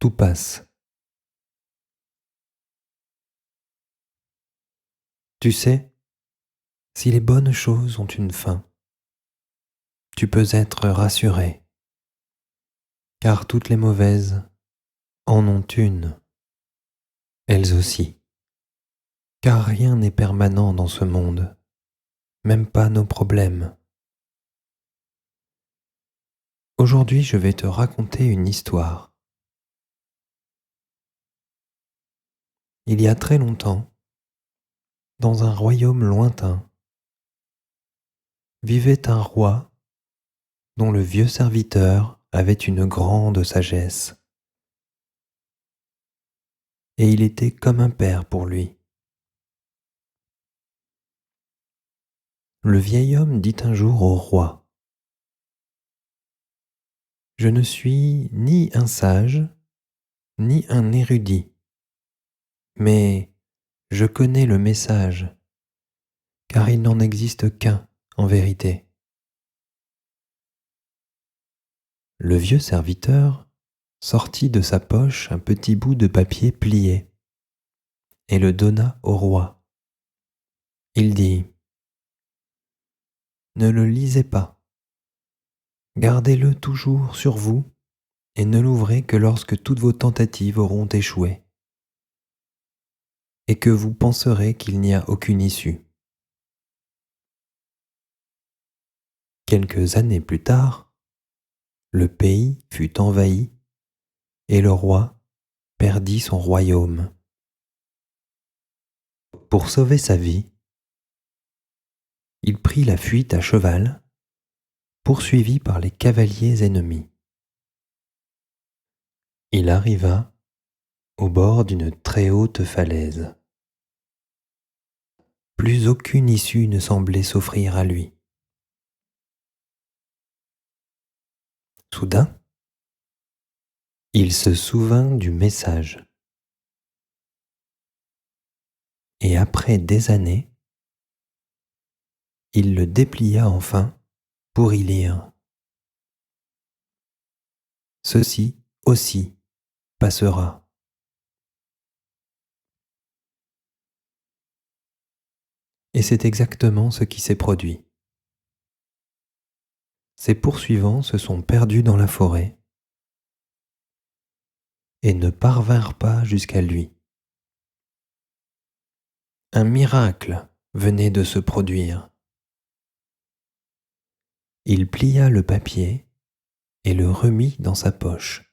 tout passe. Tu sais, si les bonnes choses ont une fin, tu peux être rassuré, car toutes les mauvaises en ont une, elles aussi. Car rien n'est permanent dans ce monde, même pas nos problèmes. Aujourd'hui, je vais te raconter une histoire. Il y a très longtemps, dans un royaume lointain, vivait un roi dont le vieux serviteur avait une grande sagesse. Et il était comme un père pour lui. Le vieil homme dit un jour au roi: « Je ne suis ni un sage, ni un érudit, mais je connais le message, car il n'en existe qu'un en vérité. » Le vieux serviteur sortit de sa poche un petit bout de papier plié et le donna au roi. Il dit: « Ne le lisez pas, gardez-le toujours sur vous et ne l'ouvrez que lorsque toutes vos tentatives auront échoué et que vous penserez qu'il n'y a aucune issue. » Quelques années plus tard, le pays fut envahi et le roi perdit son royaume. Pour sauver sa vie, il prit la fuite à cheval, poursuivi par les cavaliers ennemis. Il arriva au bord d'une très haute falaise. Plus aucune issue ne semblait s'offrir à lui. Soudain, il se souvint du message. Et après des années, il le déplia enfin pour y lire: « Ceci aussi passera. » Et c'est exactement ce qui s'est produit. Ses poursuivants se sont perdus dans la forêt et ne parvinrent pas jusqu'à lui. Un miracle venait de se produire. Il plia le papier et le remit dans sa poche.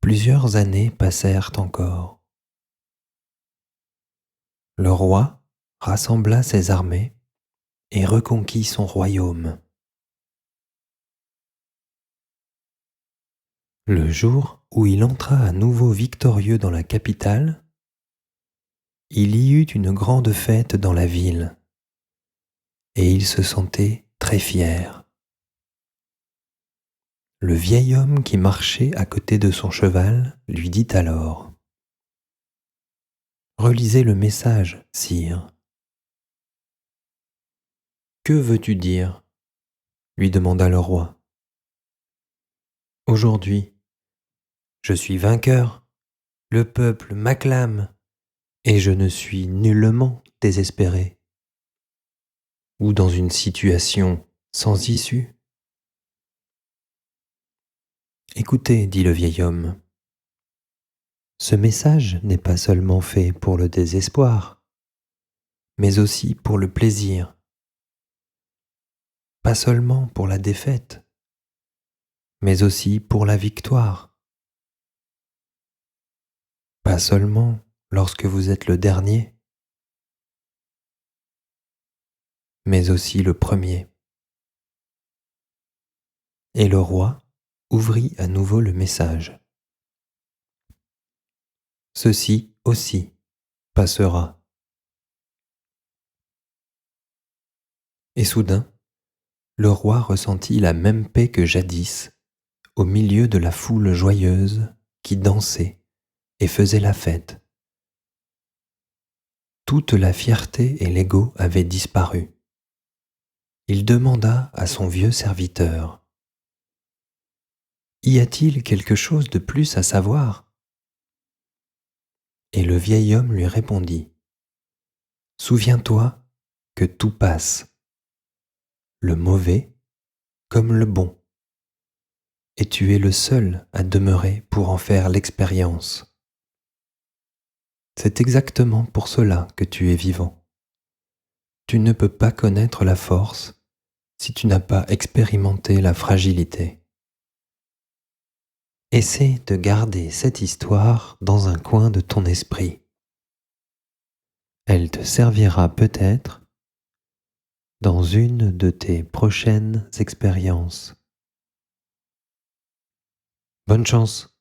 Plusieurs années passèrent encore. Le roi rassembla ses armées et reconquit son royaume. Le jour où il entra à nouveau victorieux dans la capitale, il y eut une grande fête dans la ville, et il se sentait très fier. Le vieil homme qui marchait à côté de son cheval lui dit alors: « Relisez le message, sire. »« Que veux-tu dire ?» lui demanda le roi. « Aujourd'hui, je suis vainqueur, le peuple m'acclame, et je ne suis nullement désespéré ou dans une situation sans issue. » « Écoutez, dit le vieil homme, ce message n'est pas seulement fait pour le désespoir, mais aussi pour le plaisir, pas seulement pour la défaite, mais aussi pour la victoire, pas seulement lorsque vous êtes le dernier, mais aussi le premier. » Et le roi ouvrit à nouveau le message. « Ceci aussi passera. » Et soudain, le roi ressentit la même paix que jadis, au milieu de la foule joyeuse qui dansait et faisait la fête. Toute la fierté et l'ego avaient disparu. Il demanda à son vieux serviteur: Y a-t-il quelque chose de plus à savoir ? Et le vieil homme lui répondit, Souviens-toi que tout passe, le mauvais comme le bon, et tu es le seul à demeurer pour en faire l'expérience. C'est exactement pour cela que tu es vivant. Tu ne peux pas connaître la force si tu n'as pas expérimenté la fragilité. Essaie de garder cette histoire dans un coin de ton esprit. Elle te servira peut-être dans une de tes prochaines expériences. Bonne chance!